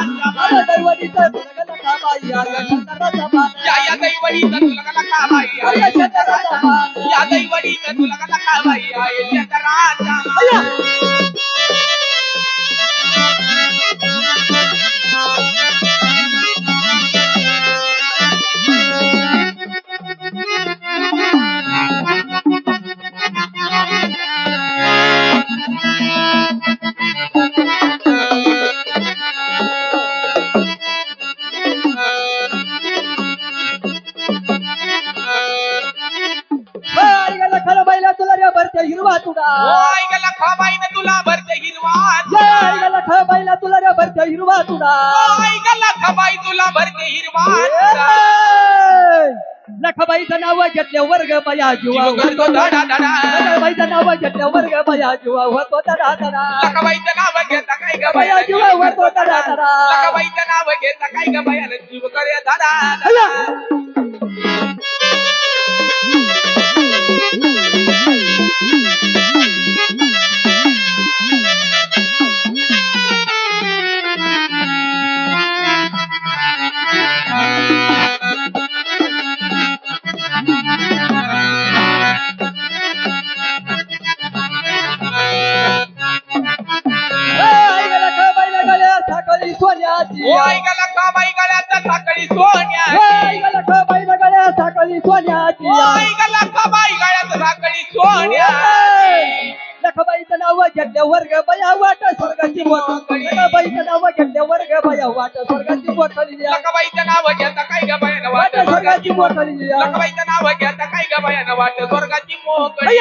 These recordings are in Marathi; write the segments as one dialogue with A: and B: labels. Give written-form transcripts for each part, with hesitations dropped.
A: या दैवडीचं तुला लखाबाई आया शंकराचा मान
B: या दैवडीचं तुला लखाबाई
A: आया शंकराचा मान
B: या दैवडीचं तुला लखाबाई आहे शंकराचा
A: लखाबाईला तुला रे भरते हिरवा तुडा
B: ओय ग लखाबाईनं तुला भरते हिरवा
A: लखाबाईला तुला रे भरते हिरवा तुडा
B: ओय ग लखाबाई तुला भरते हिरवा
A: लखाबाईचं नाव घेतल्या वर्ग बया जीवा
B: करतो धडा धडा
A: लखाबाईचं नाव घेतल्या वर्ग बया जीवा होतो धडा धडा
B: लखाबाईचं नाव घेता काय ग
A: बया
B: बाया
A: जीवा होतो धडा धडा
B: लखाबाईचं नाव घेता काय ग बायानं जीव करे धडा
A: लखाबाईला गळ्यात साखळी सोन्याची
B: ओय ग लखाबाई गळ्यात साखळी सोन्या
A: लखाबाईला गळ्यात साखळी सोन्याची
B: ओय ग लखाबाई गळ्यात साखळी सोन्या
A: लखाबाईचं नाव घेतल्या वर्ग बया वाट स्वर्गाची मोठळी लखाबाईचं नाव घेतल्या वर्ग बया वाट स्वर्गाची मोठळी
B: लखाबाईचं नाव घेता काय ग बायानं
A: वाट
B: वाट
A: स्वर्गाची मोठळी
B: लखाबाईचं नाव घेता काय ग बायानं वाट स्वर्गाची मोकळी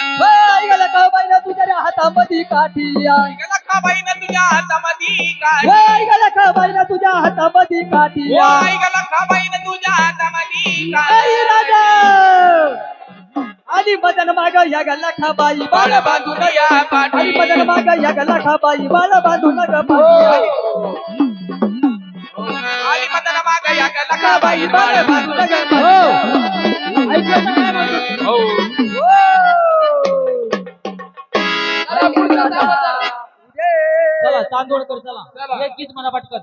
A: लखाबाईला तुझ्या हातामध्ये काठी
B: लखाबाईनं तुझ्या हातामध्ये काय
A: लखाबाईला तुझ्या हातामध्ये काठी
B: ओय ग लखाबाईनं तुझ्या हातामध्ये काय
A: राजा आणि मदन माग या गल्ला खाबाई बाळ बांधून
B: या पाठी
A: आणि मदन माग या गल्ला खाबाई बाळ बांधून ग
B: आली मदन माग या ग
A: लखाबाई
B: लखाबाई
A: बाळ बांधून ग
B: हो
A: चला चांदोडकर चला
B: चला.
A: एक गीत म्हणा पटकन